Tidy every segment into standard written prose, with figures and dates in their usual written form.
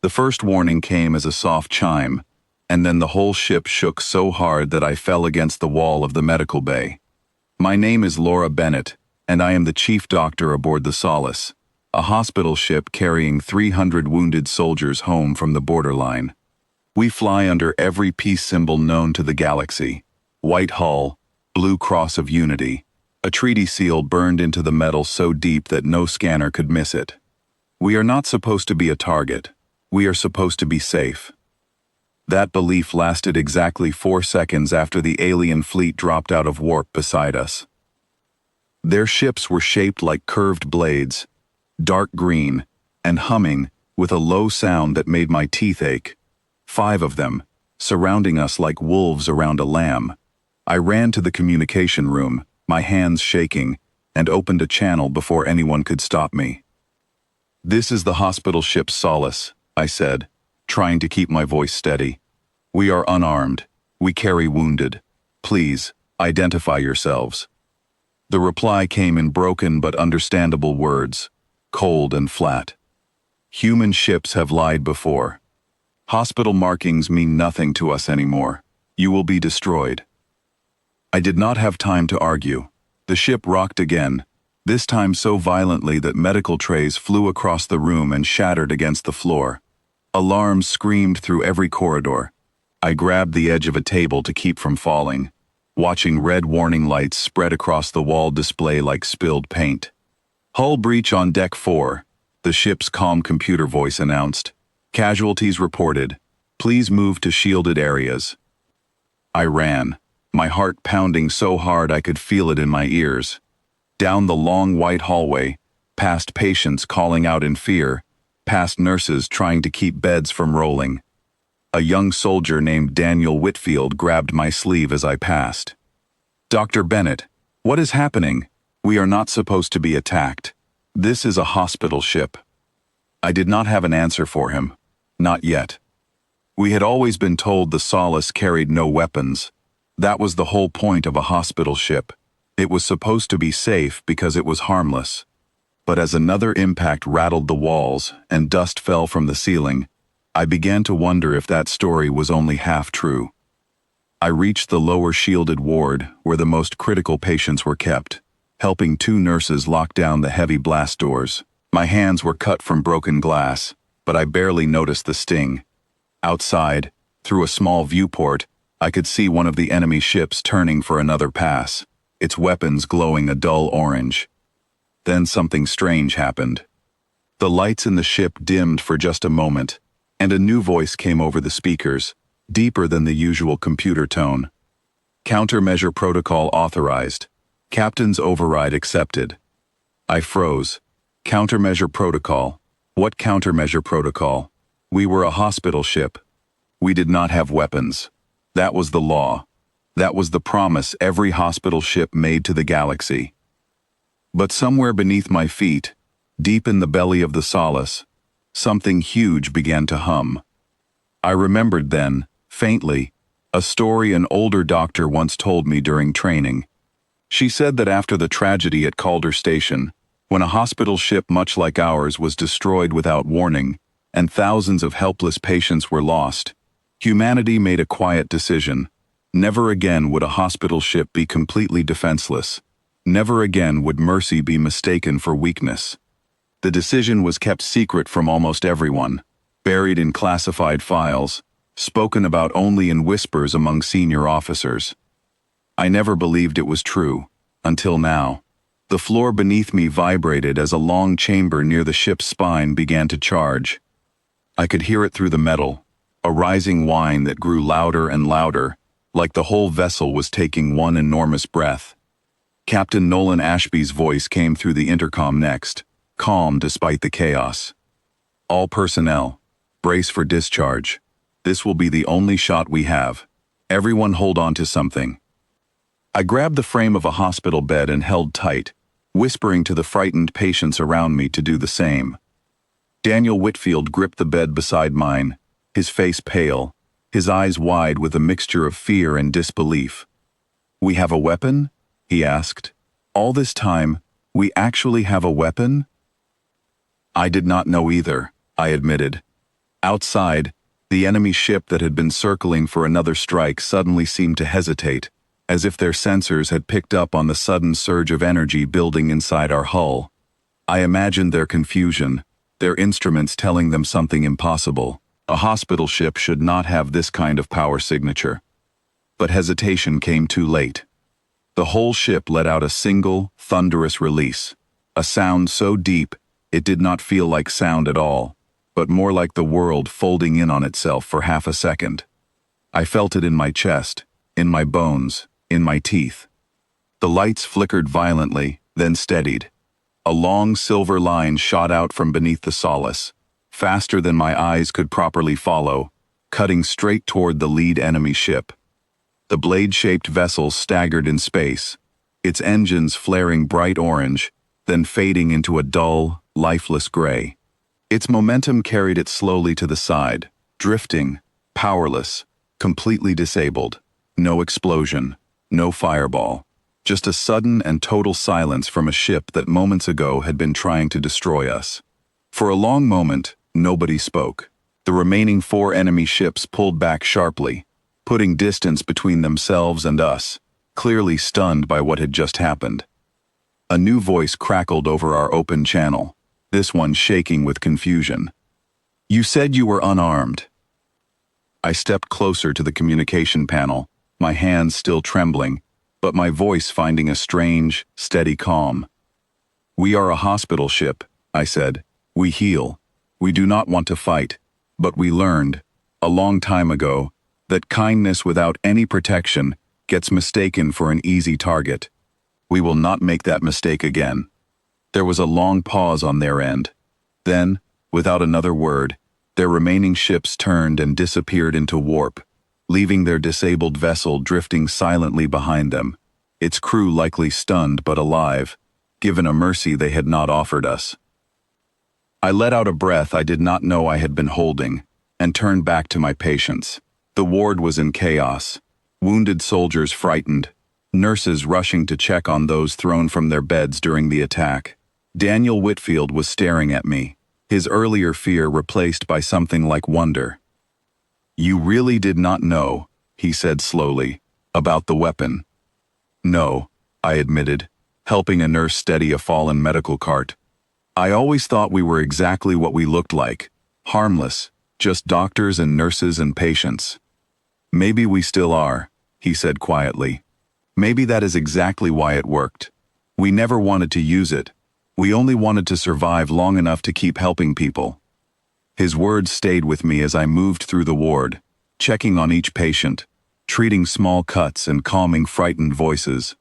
The first warning came as a soft chime, and then the whole ship shook so hard that I fell against the wall of the medical bay. My name is Laura Bennett, and I am the chief doctor aboard the Solace, a hospital ship carrying 300 wounded soldiers home from the borderline. We fly under every peace symbol known to the galaxy: white hull, blue cross of unity, a treaty seal burned into the metal so deep that no scanner could miss it. We are not supposed to be a target. We are supposed to be safe. That belief lasted exactly 4 seconds after the alien fleet dropped out of warp beside us. Their ships were shaped like curved blades, dark green, and humming with a low sound that made my teeth ache. 5 of them, surrounding us like wolves around a lamb. I ran to the communication room, my hands shaking, and opened a channel before anyone could stop me. "This is the hospital ship Solace," I said, trying to keep my voice steady. "We are unarmed. We carry wounded. Please, identify yourselves." The reply came in broken but understandable words, cold and flat. "Human ships have lied before. Hospital markings mean nothing to us anymore. You will be destroyed." I did not have time to argue. The ship rocked again, this time so violently that medical trays flew across the room and shattered against the floor. Alarms screamed through every corridor. I grabbed the edge of a table to keep from falling, watching red warning lights spread across the wall display like spilled paint. "Hull breach on Deck 4, the ship's calm computer voice announced. "Casualties reported. Please move to shielded areas." I ran, my heart pounding so hard I could feel it in my ears. Down the long white hallway, past patients calling out in fear, past nurses trying to keep beds from rolling. A young soldier named Daniel Whitfield grabbed my sleeve as I passed. "Dr. Bennett, what is happening? We are not supposed to be attacked. This is a hospital ship." I did not have an answer for him. Not yet. We had always been told the Solace carried no weapons. That was the whole point of a hospital ship. It was supposed to be safe because it was harmless. But as another impact rattled the walls and dust fell from the ceiling, I began to wonder if that story was only half true. I reached the lower shielded ward where the most critical patients were kept, helping 2 nurses lock down the heavy blast doors. My hands were cut from broken glass, but I barely noticed the sting. Outside, through a small viewport, I could see one of the enemy ships turning for another pass, its weapons glowing a dull orange. Then something strange happened. The lights in the ship dimmed for just a moment, and a new voice came over the speakers, deeper than the usual computer tone. "Countermeasure protocol authorized. Captain's override accepted." I froze. Countermeasure protocol? What countermeasure protocol? We were a hospital ship. We did not have weapons. That was the law. That was the promise every hospital ship made to the galaxy. But somewhere beneath my feet, deep in the belly of the Solace, something huge began to hum. I remembered then, faintly, a story an older doctor once told me during training. She said that after the tragedy at Calder Station, when a hospital ship much like ours was destroyed without warning, and thousands of helpless patients were lost, humanity made a quiet decision. Never again would a hospital ship be completely defenseless. Never again would mercy be mistaken for weakness. The decision was kept secret from almost everyone, buried in classified files, spoken about only in whispers among senior officers. I never believed it was true, until now. The floor beneath me vibrated as a long chamber near the ship's spine began to charge. I could hear it through the metal, a rising whine that grew louder and louder, like the whole vessel was taking one enormous breath. Captain Nolan Ashby's voice came through the intercom next, calm despite the chaos. "All personnel, brace for discharge. This will be the only shot we have. Everyone hold on to something." I grabbed the frame of a hospital bed and held tight, whispering to the frightened patients around me to do the same. Daniel Whitfield gripped the bed beside mine, his face pale, his eyes wide with a mixture of fear and disbelief. "We have a weapon?" he asked. "All this time, we actually have a weapon?" I did not know either, I admitted. Outside, the enemy ship that had been circling for another strike suddenly seemed to hesitate, as if their sensors had picked up on the sudden surge of energy building inside our hull. I imagined their confusion, their instruments telling them something impossible. A hospital ship should not have this kind of power signature. But hesitation came too late. The whole ship let out a single, thunderous release, a sound so deep it did not feel like sound at all, but more like the world folding in on itself for half a second. I felt it in my chest, in my bones, in my teeth. The lights flickered violently, then steadied. A long silver line shot out from beneath the solace, faster than my eyes could properly follow, cutting straight toward the lead enemy ship. The blade-shaped vessel staggered in space, its engines flaring bright orange, then fading into a dull, lifeless gray. Its momentum carried it slowly to the side, drifting, powerless, completely disabled. No explosion, no fireball, just a sudden and total silence from a ship that moments ago had been trying to destroy us. For a long moment, nobody spoke. The remaining 4 enemy ships pulled back sharply, putting distance between themselves and us, clearly stunned by what had just happened. A new voice crackled over our open channel, this one shaking with confusion. "You said you were unarmed." I stepped closer to the communication panel, my hands still trembling, but my voice finding a strange, steady calm. "We are a hospital ship," I said. "We heal. We do not want to fight, but we learned, a long time ago, that kindness without any protection gets mistaken for an easy target. We will not make that mistake again." There was a long pause on their end. Then, without another word, their remaining ships turned and disappeared into warp, leaving their disabled vessel drifting silently behind them, its crew likely stunned but alive, given a mercy they had not offered us. I let out a breath I did not know I had been holding, and turned back to my patients. The ward was in chaos, wounded soldiers frightened, nurses rushing to check on those thrown from their beds during the attack. Daniel Whitfield was staring at me, his earlier fear replaced by something like wonder. "You really did not know," he said slowly, "about the weapon." "No," I admitted, helping a nurse steady a fallen medical cart. "I always thought we were exactly what we looked like, harmless, just doctors and nurses and patients." "Maybe we still are," he said quietly. "Maybe that is exactly why it worked. We never wanted to use it. We only wanted to survive long enough to keep helping people." His words stayed with me as I moved through the ward, checking on each patient, treating small cuts and calming frightened voices.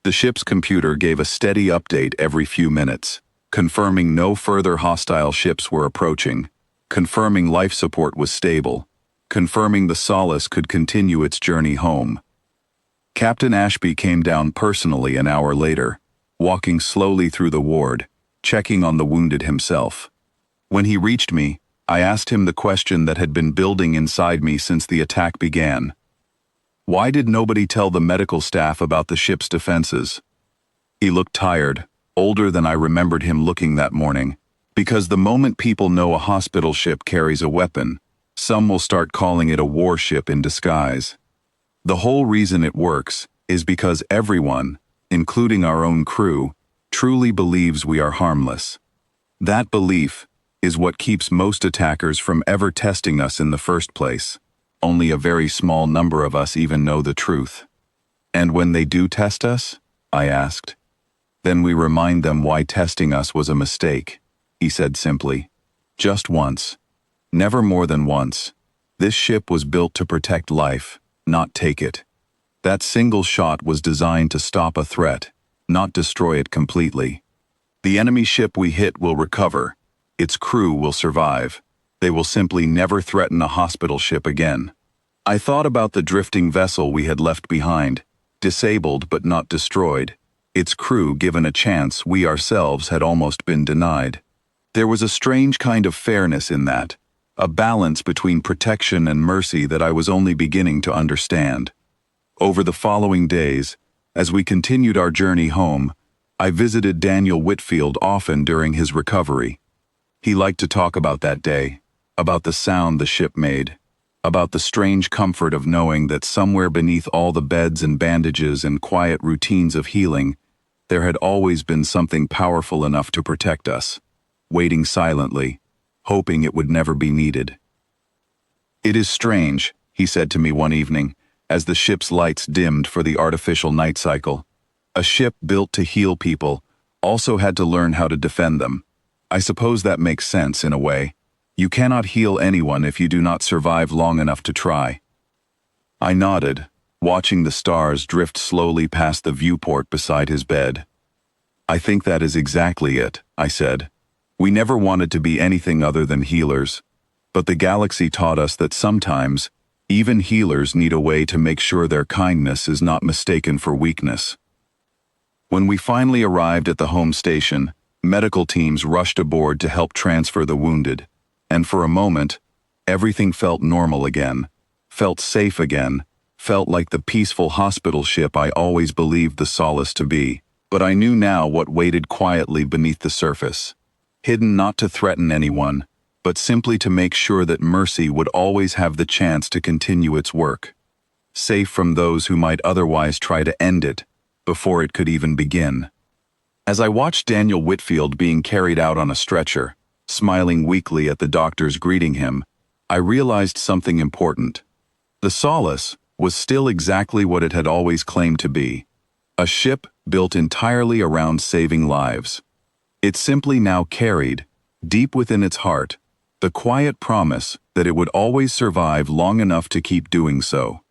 The ship's computer gave a steady update every few minutes, confirming no further hostile ships were approaching, confirming life support was stable, confirming the Solace could continue its journey home. Captain Ashby came down personally an hour later, walking slowly through the ward, checking on the wounded himself. When he reached me, I asked him the question that had been building inside me since the attack began. Why did nobody tell the medical staff about the ship's defenses? He looked tired, older than I remembered him looking that morning. Because the moment people know a hospital ship carries a weapon, some will start calling it a warship in disguise. The whole reason it works is because everyone, including our own crew, truly believes we are harmless. That belief is what keeps most attackers from ever testing us in the first place. Only a very small number of us even know the truth. And when they do test us, I asked, then we remind them why testing us was a mistake, he said simply. Just once. Never more than once. This ship was built to protect life, not take it. That single shot was designed to stop a threat, not destroy it completely. The enemy ship we hit will recover. Its crew will survive. They will simply never threaten a hospital ship again. I thought about the drifting vessel we had left behind, disabled but not destroyed. Its crew given a chance we ourselves had almost been denied. There was a strange kind of fairness in that, a balance between protection and mercy that I was only beginning to understand. Over the following days, as we continued our journey home, I visited Daniel Whitfield often during his recovery. He liked to talk about that day, about the sound the ship made, about the strange comfort of knowing that somewhere beneath all the beds and bandages and quiet routines of healing, there had always been something powerful enough to protect us, waiting silently, hoping it would never be needed. "It is strange," he said to me one evening, as the ship's lights dimmed for the artificial night cycle. "A ship built to heal people also had to learn how to defend them. I suppose that makes sense in a way. You cannot heal anyone if you do not survive long enough to try." I nodded, watching the stars drift slowly past the viewport beside his bed. "I think that is exactly it," I said. "We never wanted to be anything other than healers, but the galaxy taught us that sometimes, even healers need a way to make sure their kindness is not mistaken for weakness." When we finally arrived at the home station, medical teams rushed aboard to help transfer the wounded, and for a moment, everything felt normal again, felt safe again, felt like the peaceful hospital ship I always believed the Solace to be. But I knew now what waited quietly beneath the surface, hidden not to threaten anyone, but simply to make sure that Mercy would always have the chance to continue its work, safe from those who might otherwise try to end it before it could even begin. As I watched Daniel Whitfield being carried out on a stretcher, smiling weakly at the doctors greeting him, I realized something important. The Solace was still exactly what it had always claimed to be, a ship built entirely around saving lives. It simply now carried, deep within its heart, the quiet promise that it would always survive long enough to keep doing so.